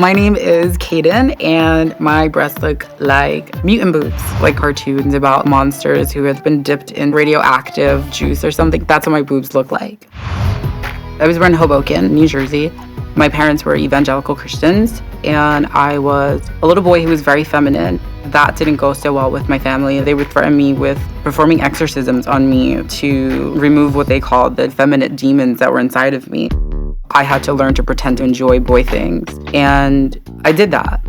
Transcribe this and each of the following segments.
My name is Kaden, and my breasts look like mutant boobs, like cartoons about monsters who have been dipped in radioactive juice or something. That's what my boobs look like. I was born in Hoboken, New Jersey. My parents were evangelical Christians, and I was a little boy who was very feminine. That didn't go so well with my family. They would threaten me with performing exorcisms on me to remove what they called the effeminate demons that were inside of me. I had to learn to pretend to enjoy boy things, and I did that.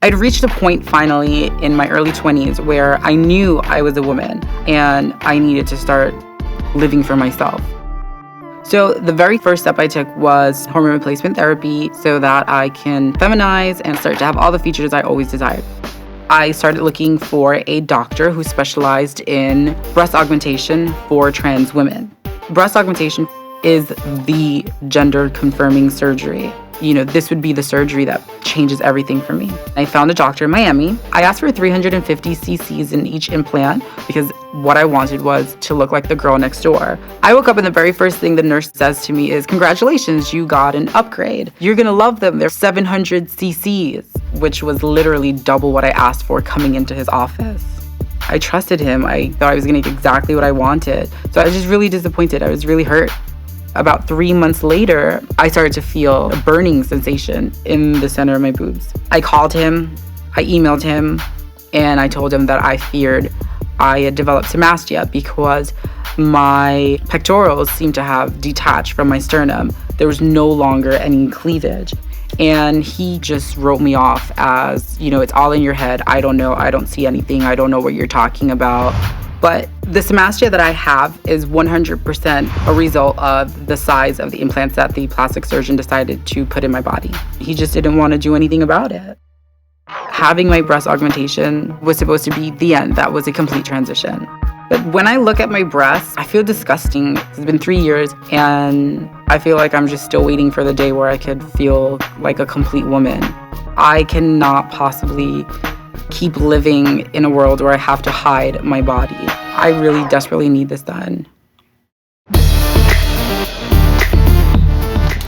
I'd reached a point finally in my early 20s where I knew I was a woman and I needed to start living for myself. So the very first step I took was hormone replacement therapy so that I can feminize and start to have all the features I always desired. I started looking for a doctor who specialized in breast augmentation for trans women. Breast augmentation is the gender confirming surgery. This would be the surgery that changes everything for me. I found a doctor in Miami. I asked for 350 cc's in each implant because what I wanted was to look like the girl next door. I woke up and the very first thing the nurse says to me is, "Congratulations, you got an upgrade. You're gonna love them. They're 700 cc's, which was literally double what I asked for coming into his office. I trusted him. I thought I was gonna get exactly what I wanted. So I was just really disappointed. I was really hurt. About 3 months later, I started to feel a burning sensation in the center of my boobs. I called him, I emailed him, and I told him that I feared I had developed somastia because my pectorals seemed to have detached from my sternum. There was no longer any cleavage. And he just wrote me off as, it's all in your head. I don't know. I don't see anything. I don't know what you're talking about. But the somastia that I have is 100% a result of the size of the implants that the plastic surgeon decided to put in my body. He just didn't want to do anything about it. Having my breast augmentation was supposed to be the end. That was a complete transition. But when I look at my breasts, I feel disgusting. It's been 3 years, and I feel like I'm just still waiting for the day where I could feel like a complete woman. I cannot possibly keep living in a world where I have to hide my body. I really desperately need this done.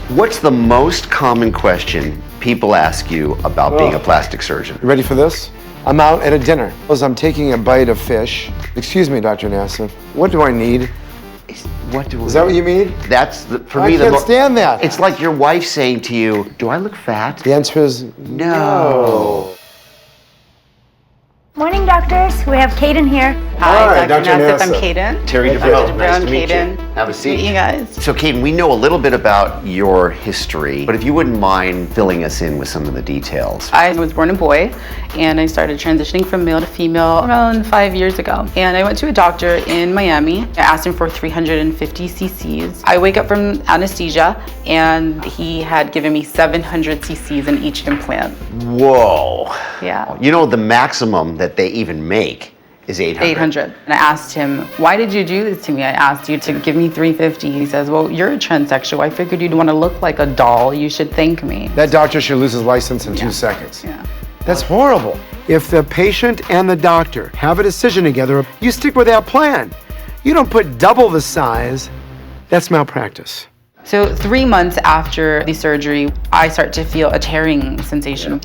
What's the most common question people ask you about being a plastic surgeon? You ready for this? I'm out at a dinner. As I'm taking a bite of fish. Excuse me, Dr. Nassif. What do I need? Is that what you mean? That's for I me. can't stand that. It's like your wife saying to you, "Do I look fat?" The answer is no. Morning, doctors. We have Kaden here. Hi, Dr. Nassif. I'm Nassif. Kaden. Terry Dubrow, Dubrow nice and to meet Kaden. you. Have a seat. Meet you guys. So, Kaden, we know a little bit about your history, but if you wouldn't mind filling us in with some of the details. I was born a boy, and I started transitioning from male to female around 5 years ago. And I went to a doctor in Miami. I asked him for 350 cc's. I wake up from anesthesia, and he had given me 700 cc's in each implant. Whoa. Yeah. The maximum that they even make is 800. 800. And I asked him, "Why did you do this to me? I asked you to give me 350. He says, "Well, you're a transsexual. I figured you'd want to look like a doll. You should thank me." That doctor should lose his license in 2 seconds. Yeah. That's horrible. If the patient and the doctor have a decision together, you stick with that plan. You don't put double the size. That's malpractice. So 3 months after the surgery, I start to feel a tearing sensation.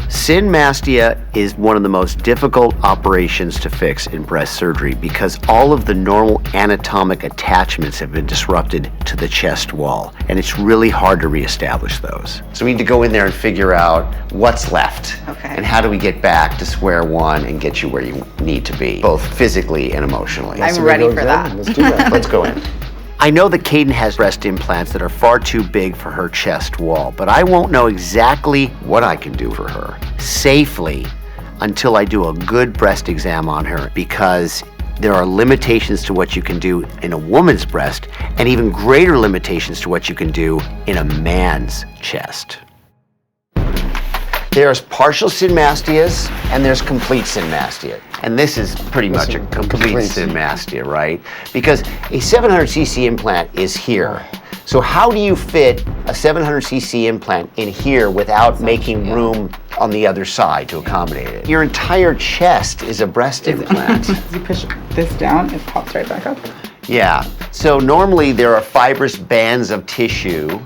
Synmastia is one of the most difficult operations to fix in breast surgery because all of the normal anatomic attachments have been disrupted to the chest wall, and it's really hard to reestablish those. So we need to go in there and figure out what's left. Okay. And how do we get back to square one and get you where you need to be, both physically and emotionally. I'm ready for that. Let's do that. Let's go in. I know that Kaden has breast implants that are far too big for her chest wall, but I won't know exactly what I can do for her safely until I do a good breast exam on her, because there are limitations to what you can do in a woman's breast and even greater limitations to what you can do in a man's chest. There's partial synmastias and there's complete synmastia. And this is pretty much a complete synmastia, right? Because a 700 cc implant is here. So how do you fit a 700 cc implant in here without making room on the other side to accommodate it? Your entire chest is a breast implant. You push this down, it pops right back up. Yeah, so normally there are fibrous bands of tissue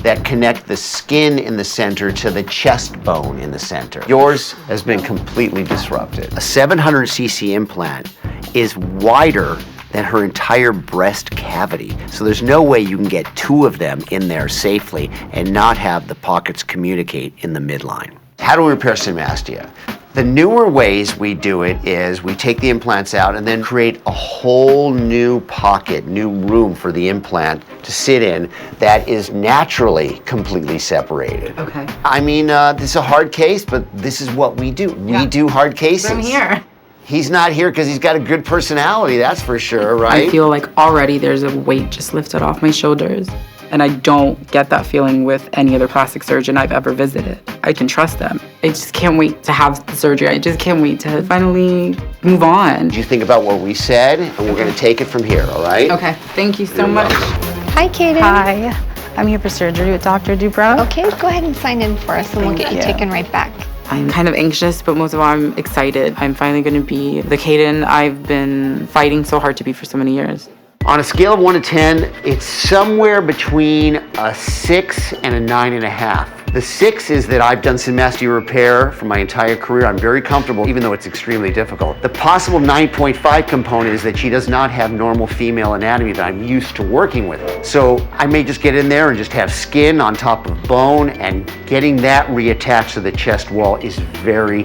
that connect the skin in the center to the chest bone in the center. Yours has been completely disrupted. A 700cc implant is wider than her entire breast cavity. So there's no way you can get two of them in there safely and not have the pockets communicate in the midline. How do we repair symastia? The newer ways we do it is we take the implants out and then create a whole new pocket, new room for the implant to sit in that is naturally completely separated. Okay. I mean, this is a hard case, but this is what we do. We do hard cases. I'm here. He's not here because he's got a good personality, that's for sure, right? I feel like already there's a weight just lifted off my shoulders. And I don't get that feeling with any other plastic surgeon I've ever visited. I can trust them. I just can't wait to have the surgery. I just can't wait to finally move on. You think about what we said, and we're going to take it from here, all right? Okay, thank you so much. Hi, Kaden. Hi, I'm here for surgery with Dr. Dubrow. Okay, go ahead and sign in for us and we'll get you taken right back. I'm kind of anxious, but most of all, I'm excited. I'm finally going to be the Kaden I've been fighting so hard to be for so many years. On a scale of 1 to 10, it's somewhere between a 6 and a 9.5. The 6 is that I've done symastia repair for my entire career. I'm very comfortable, even though it's extremely difficult. The possible 9.5 component is that she does not have normal female anatomy that I'm used to working with. So I may just get in there and just have skin on top of bone, and getting that reattached to the chest wall is very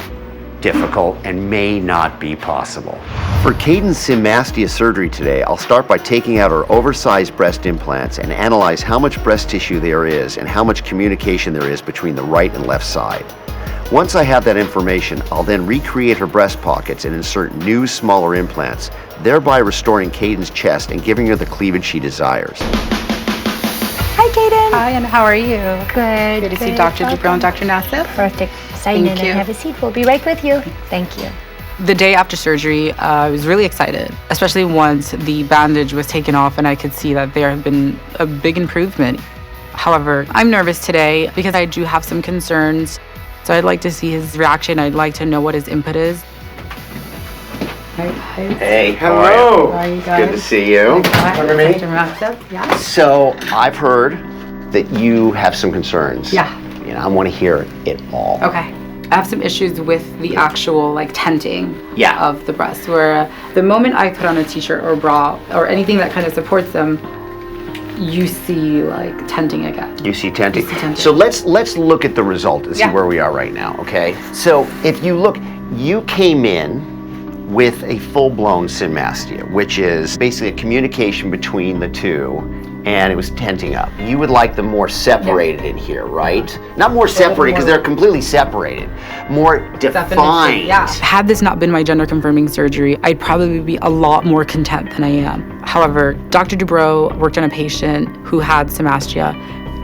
difficult and may not be possible. For Kayden's symastia surgery today, I'll start by taking out her oversized breast implants and analyze how much breast tissue there is and how much communication there is between the right and left side. Once I have that information, I'll then recreate her breast pockets and insert new, smaller implants, thereby restoring Kayden's chest and giving her the cleavage she desires. Hi, Kaden. Hi, and how are you? Good. Good to see Dr. Dubrow and Dr. Nassif. Perfect. Sign in Thank you. and have a seat. We'll be right with you. Thank you. The day after surgery, I was really excited, especially once the bandage was taken off and I could see that there had been a big improvement. However, I'm nervous today because I do have some concerns. So I'd like to see his reaction. I'd like to know what his input is. Hey, Hello. How are you guys? Good to see you. Remember me? Dr. Nassif? Yeah. So I've heard that you have some concerns. Yeah. You know, I want to hear it all. Okay. I have some issues with the actual tenting of the breast, where the moment I put on a t-shirt or bra or anything that kind of supports them, you see tenting again. You see tenting. You see tenting. So let's look at the result and see where we are right now, okay? So if you look, you came in with a full-blown symastia, which is basically a communication between the two, and it was tenting up. You would like them more separated in here, right? Not more separated, because they're completely separated. More defined. Yeah. Had this not been my gender confirming surgery, I'd probably be a lot more content than I am. However, Dr. Dubrow worked on a patient who had symastia,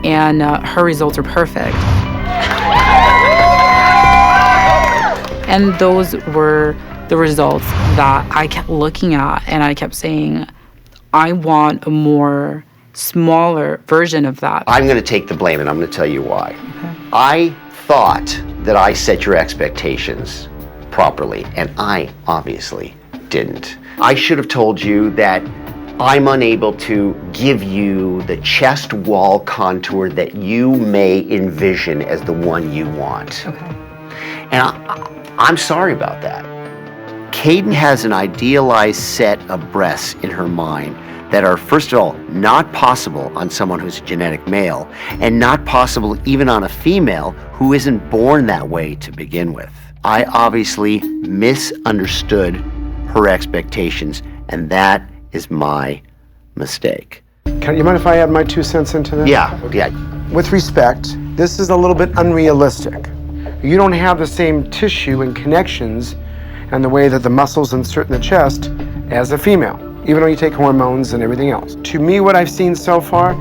and her results are perfect. And those were the results that I kept looking at, and I kept saying, I want a more smaller version of that. I'm going to take the blame, and I'm going to tell you why. Okay. I thought that I set your expectations properly, and I obviously didn't. I should have told you that I'm unable to give you the chest wall contour that you may envision as the one you want. Okay. And I'm sorry about that. Kayden has an idealized set of breasts in her mind that are, first of all, not possible on someone who's a genetic male, and not possible even on a female who isn't born that way to begin with. I obviously misunderstood her expectations, and that is my mistake. You mind if I add my 2 cents into this? Yeah. With respect, this is a little bit unrealistic. You don't have the same tissue and connections and the way that the muscles insert in the chest as a female, even though you take hormones and everything else. To me, what I've seen so far,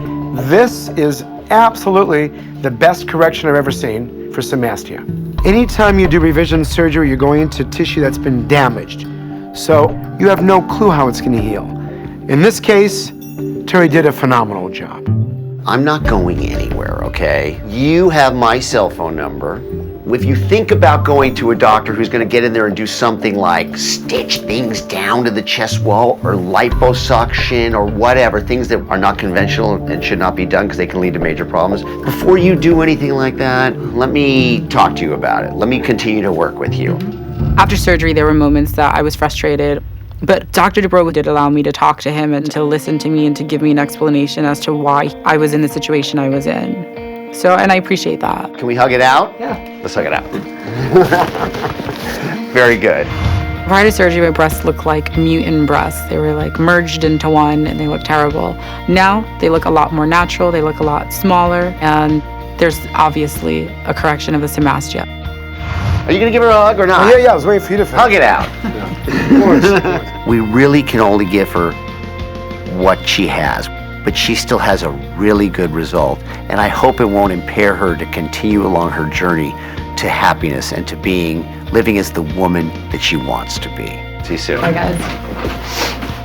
this is absolutely the best correction I've ever seen for symastia. Anytime you do revision surgery, you're going into tissue that's been damaged. So you have no clue how it's going to heal. In this case, Terry did a phenomenal job. I'm not going anywhere, okay? You have my cell phone number. If you think about going to a doctor who's going to get in there and do something like stitch things down to the chest wall or liposuction or whatever, things that are not conventional and should not be done because they can lead to major problems, before you do anything like that, let me talk to you about it. Let me continue to work with you. After surgery, there were moments that I was frustrated, but Dr. Dubrow did allow me to talk to him and to listen to me and to give me an explanation as to why I was in the situation I was in. So, and I appreciate that. Can we hug it out? Yeah. Let's hug it out. Very good. Prior to surgery, my breasts looked like mutant breasts. They were like merged into one and they looked terrible. Now they look a lot more natural, they look a lot smaller, and there's obviously a correction of the symastia. Are you gonna give her a hug or not? Yeah, I was waiting for you to finish. Hug it out. Of course. We really can only give her what she has, but she still has a really good result, and I hope it won't impair her to continue along her journey to happiness and to living as the woman that she wants to be. See you soon. Bye, guys.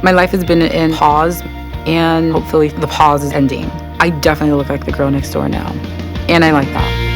My life has been in pause, and hopefully the pause is ending. I definitely look like the girl next door now, and I like that.